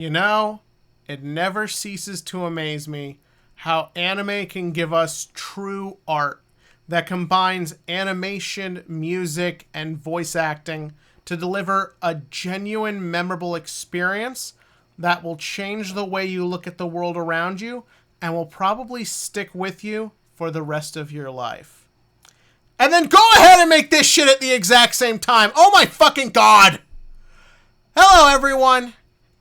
You know, it never ceases to amaze me how anime can give us true art that combines animation, music, and voice acting to deliver a genuine, memorable experience that will change the way you look at the world around you and will probably stick with you for the rest of your life. And then go ahead and make this shit at the exact same time. Oh my fucking god! Hello, everyone.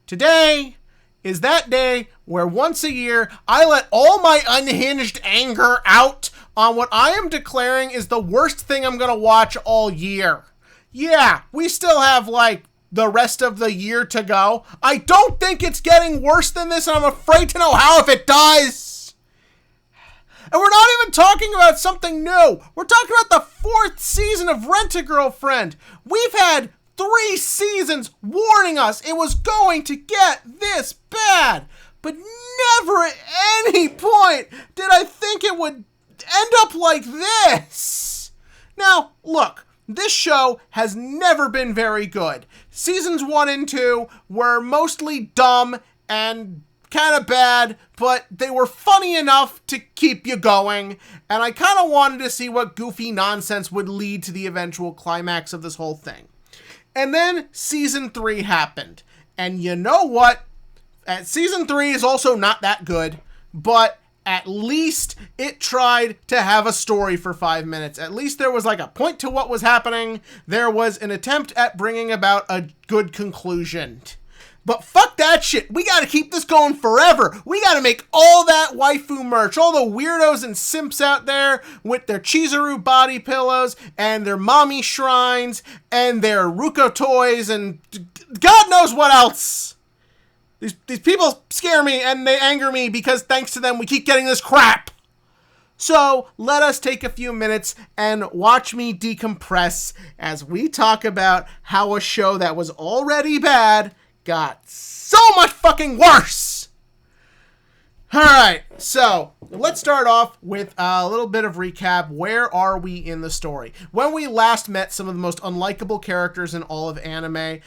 Today is that day where once a year I let all my unhinged anger out on what I am declaring is the worst thing I'm gonna watch all year. Yeah, we still have like the rest of the year to go. I don't think it's getting worse than this, and I'm afraid to know how if it does. And we're not even talking about something new. We're talking about the 4th season of Rent-A-Girlfriend. We've had 3 seasons warning us it was going to get this bad. But never at any point did I think it would end up like this. Now, look, this show has never been very good. Seasons 1 and 2 were mostly dumb and kind of bad, but they were funny enough to keep you going, and I kind of wanted to see what goofy nonsense would lead to the eventual climax of this whole thing. And then season 3 happened, and you know what? Season 3 is also not that good, but at least it tried to have a story for 5 minutes. At least there was like a point to what was happening. There was an attempt at bringing about a good conclusion. But fuck that shit. We gotta keep this going forever. We gotta make all that waifu merch. All the weirdos and simps out there with their Chizuru body pillows and their mommy shrines and their Ruko toys and God knows what else. These people scare me and they anger me because thanks to them we keep getting this crap. So let us take a few minutes and watch me decompress as we talk about how a show that was already bad got so much fucking worse. Alright, so let's start off with a little bit of recap. Where are we in the story? When we last met some of the most unlikable characters in all of anime,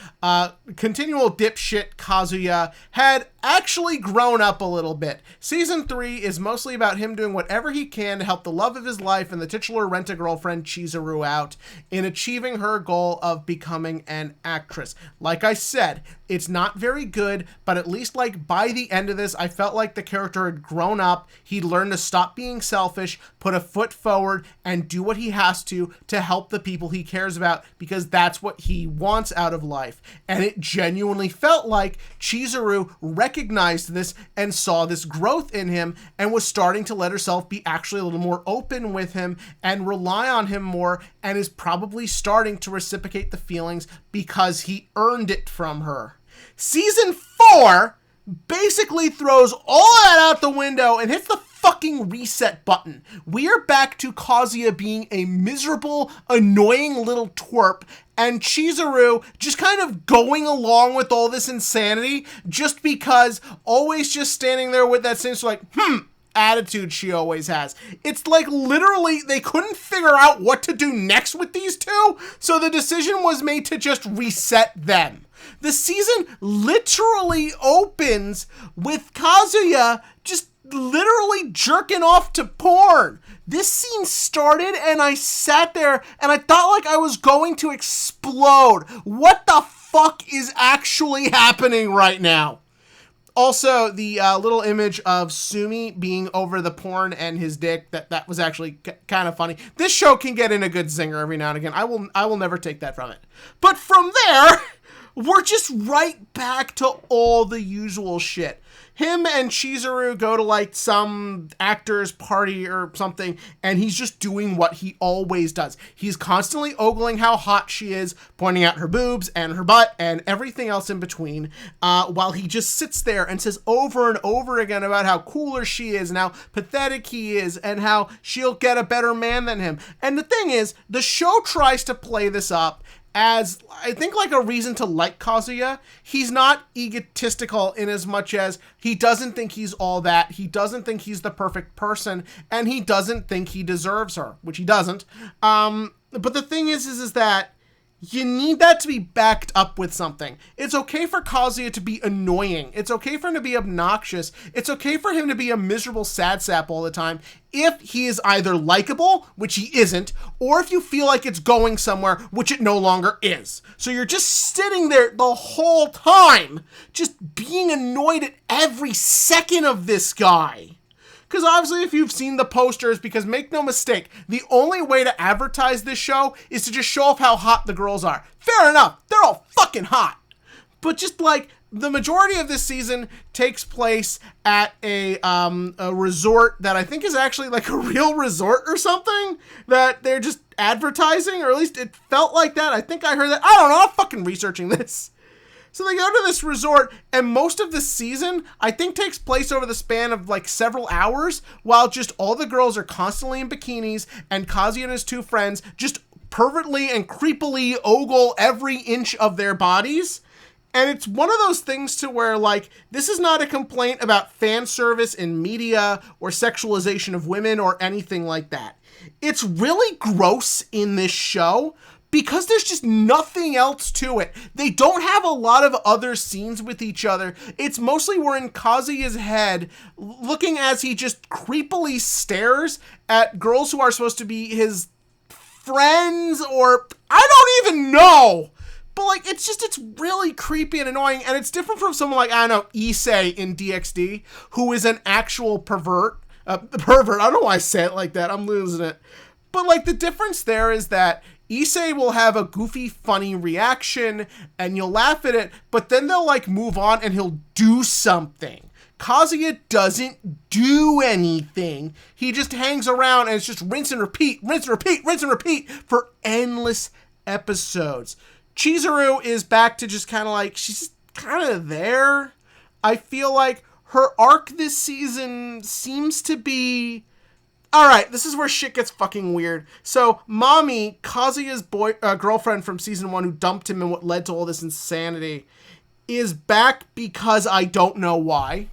continual dipshit Kazuya had actually grown up a little bit. Season 3 is mostly about him doing whatever he can to help the love of his life and the titular Rent-A-Girlfriend Chizuru out in achieving her goal of becoming an actress. Like I said, it's not very good, but at least like by the end of this, I felt like the character had grown up. He'd learned to stop being selfish, put a foot forward, and do what he has to help the people he cares about because that's what he wants out of life. And it genuinely felt like Chizuru recognized this and saw this growth in him and was starting to let herself be actually a little more open with him and rely on him more, and is probably starting to reciprocate the feelings because he earned it from her. Season 4 basically throws all that out the window and hits the fucking reset button. We are back to Kazuya being a miserable, annoying little twerp, and Chizuru just kind of going along with all this insanity just because, always just standing there with that same sort of like, attitude she always has. It's like literally they couldn't figure out what to do next with these two, so the decision was made to just reset them. The season literally opens with Kazuya just literally jerking off to porn. This scene started and I sat there and I thought like I was going to explode. What the fuck is actually happening right now? Also, the little image of Sumi being over the porn and his dick, that was actually kind of funny. This show can get in a good zinger every now and again. I will never take that from it. But from there, we're just right back to all the usual shit. Him and Chizuru go to like some actor's party or something, and he's just doing what he always does. He's constantly ogling how hot she is, pointing out her boobs and her butt and everything else in between, while he just sits there and says over and over again about how cooler she is and how pathetic he is and how she'll get a better man than him. And the thing is, the show tries to play this up as, I think, like a reason to like Kazuya. He's not egotistical in as much as he doesn't think he's all that. He doesn't think he's the perfect person, and he doesn't think he deserves her, which he doesn't. But the thing is that you need that to be backed up with something. It's okay for Kazuya to be annoying. It's okay for him to be obnoxious. It's okay for him to be a miserable sad sap all the time if he is either likable, which he isn't, or if you feel like it's going somewhere, which it no longer is. So you're just sitting there the whole time, just being annoyed at every second of this guy. Because obviously if you've seen the posters, because make no mistake, the only way to advertise this show is to just show off how hot the girls are. Fair enough, they're all fucking hot. But just like, the majority of this season takes place at a resort that I think is actually like a real resort or something that they're just advertising, or at least it felt like that. I think I heard that. I don't know, I'm fucking researching this. So they go to this resort, and most of the season, I think, takes place over the span of like several hours, while just all the girls are constantly in bikinis, and Kazuya and his two friends just pervertly and creepily ogle every inch of their bodies. And it's one of those things to where, like, this is not a complaint about fan service in media or sexualization of women or anything like that. It's really gross in this show, because there's just nothing else to it. They don't have a lot of other scenes with each other. It's mostly we're in Kazuya's head, looking as he just creepily stares at girls who are supposed to be his friends, or I don't even know. But like, it's really creepy and annoying, and it's different from someone like, I don't know, Issei in DxD, who is an actual pervert. I don't know why I say it like that. I'm losing it. But like, the difference there is that Issei will have a goofy, funny reaction, and you'll laugh at it, but then they'll like move on and he'll do something. Kazuya doesn't do anything. He just hangs around, and it's just rinse and repeat, rinse and repeat, rinse and repeat for endless episodes. Chizuru is back to just kind of like, she's just kind of there. I feel like her arc this season seems to be... Alright, this is where shit gets fucking weird. So, Mommy, Kazuya's girlfriend from season 1 who dumped him and what led to all this insanity, is back because I don't know why.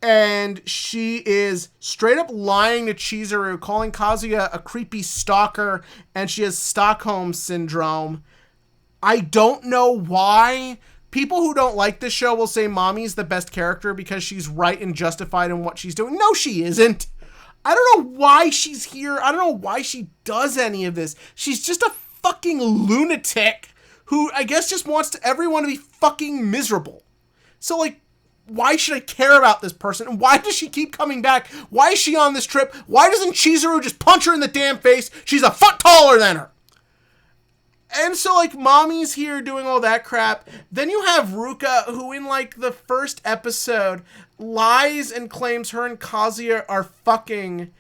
And she is straight up lying to Chizuru, calling Kazuya a creepy stalker, and she has Stockholm Syndrome. I don't know why. People who don't like this show will say Mommy's the best character because she's right and justified in what she's doing. No, she isn't. I don't know why she's here. I don't know why she does any of this. She's just a fucking lunatic who I guess just wants everyone to be fucking miserable. So like, why should I care about this person? And why does she keep coming back? Why is she on this trip? Why doesn't Chizuru just punch her in the damn face? She's a foot taller than her. And so, like, Mommy's here doing all that crap. Then you have Ruka, who in, like, the first episode lies and claims her and Kazuya are fucking.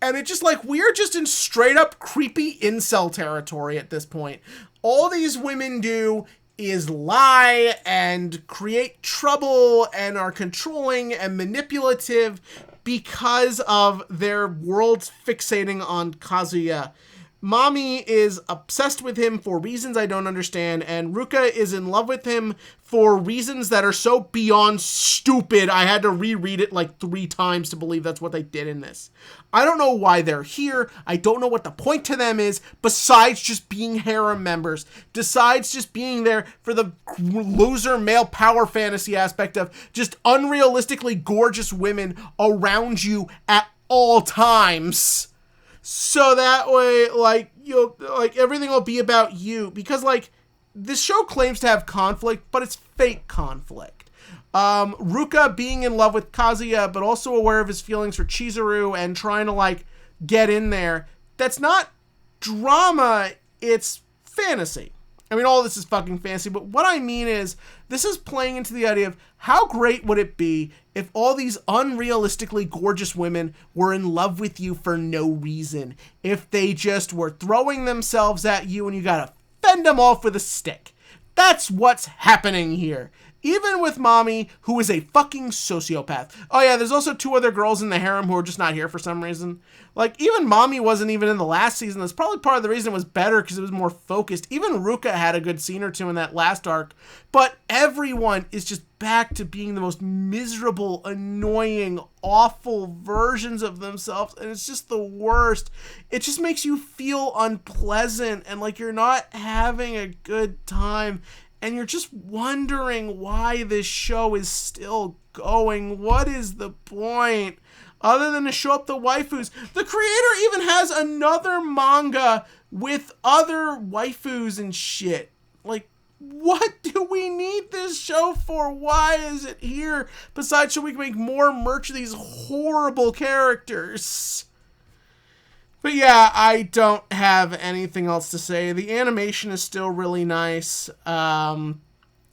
And it just, like, we're just in straight-up creepy incel territory at this point. All these women do is lie and create trouble and are controlling and manipulative because of their worlds fixating on Kazuya. Mommy is obsessed with him for reasons I don't understand, and Ruka is in love with him for reasons that are so beyond stupid I had to reread it like 3 times to believe that's what they did in this. I don't know why they're here. I don't know what the point to them is, besides just being harem members, besides just being there for the loser male power fantasy aspect of just unrealistically gorgeous women around you at all times. So that way, like, you'll, like, everything will be about you. Because, like, this show claims to have conflict, but it's fake conflict. Ruka being in love with Kazuya, but also aware of his feelings for Chizuru and trying to, like, get in there. That's not drama, it's fantasy. I mean, all this is fucking fantasy, but what I mean is, this is playing into the idea of how great would it be if all these unrealistically gorgeous women were in love with you for no reason. If they just were throwing themselves at you and you gotta fend them off with a stick. That's what's happening here. Even with Mommy, who is a fucking sociopath. Oh yeah, there's also 2 other girls in the harem who are just not here for some reason. Like, even Mommy wasn't even in the last season. That's probably part of the reason it was better, because it was more focused. Even Ruka had a good scene or 2 in that last arc. But everyone is just back to being the most miserable, annoying, awful versions of themselves. And it's just the worst. It just makes you feel unpleasant and like you're not having a good time. And you're just wondering why this show is still going. What is the point? Other than to show up the waifus. The creator even has another manga with other waifus and shit. Like, what do we need this show for? Why is it here? Besides, so we can make more merch of these horrible characters. But yeah, I don't have anything else to say. The animation is still really nice.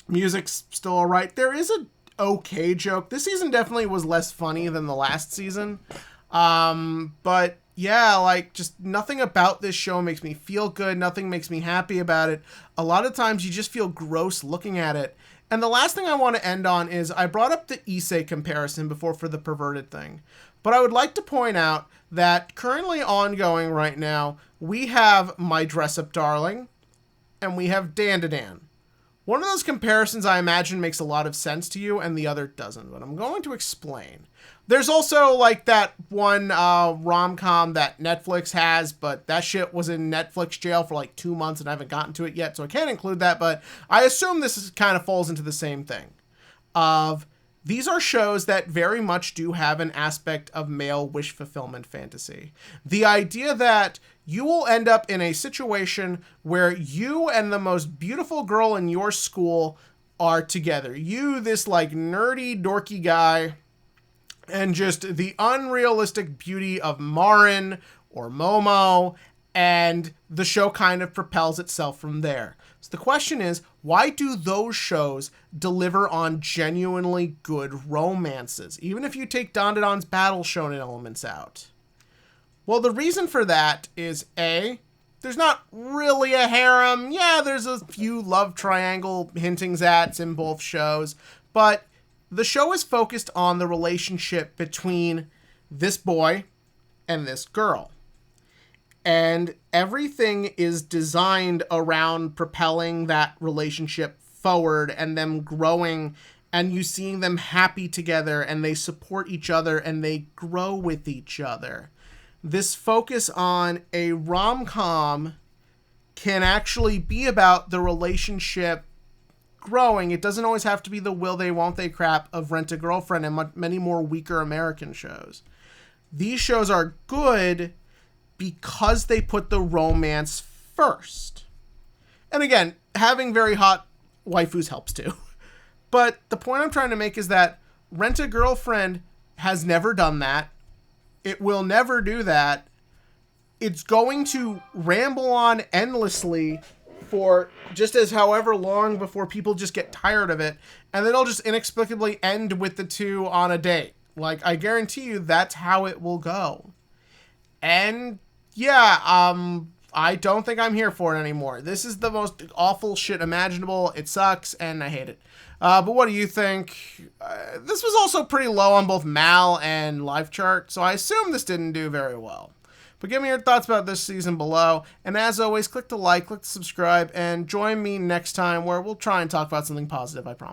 Music's still alright. There is a okay joke. This season definitely was less funny than the last season. But yeah, like, just nothing about this show makes me feel good. Nothing makes me happy about it. A lot of times you just feel gross looking at it. And the last thing I want to end on is, I brought up the Issei comparison before for the perverted thing. But I would like to point out that currently ongoing right now, we have My Dress Up Darling and we have Dandadan. One of those comparisons I imagine makes a lot of sense to you and the other doesn't, but I'm going to explain. There's also like that one rom-com that Netflix has, but that shit was in Netflix jail for like 2 months and I haven't gotten to it yet, so I can't include that, but I assume this kind of falls into the same thing. These are shows that very much do have an aspect of male wish fulfillment fantasy. The idea that you will end up in a situation where you and the most beautiful girl in your school are together. You, this like nerdy, dorky guy, and just the unrealistic beauty of Marin or Momo, and the show kind of propels itself from there. So the question is, why do those shows deliver on genuinely good romances, even if you take Dandadan's battle shonen elements out? Well, the reason for that is A, there's not really a harem. Yeah, there's a few love triangle hintings at in both shows, but the show is focused on the relationship between this boy and this girl. And everything is designed around propelling that relationship forward and them growing and you seeing them happy together and they support each other and they grow with each other. This focus on a rom-com can actually be about the relationship growing. It doesn't always have to be the will they, won't they crap of Rent-A-Girlfriend and many more weaker American shows. These shows are good because they put the romance first. And again, having very hot waifus helps too. But the point I'm trying to make is that Rent-A-Girlfriend has never done that. It will never do that. It's going to ramble on endlessly for just as however long before people just get tired of it. And then it'll just inexplicably end with the two on a date. Like, I guarantee you that's how it will go. And yeah, I don't think I'm here for it anymore. This is the most awful shit imaginable. It sucks, and I hate it. But what do you think? This was also pretty low on both Mal and Live Chart, so I assume this didn't do very well. But give me your thoughts about this season below. And as always, click the like, click the subscribe, and join me next time where we'll try and talk about something positive, I promise.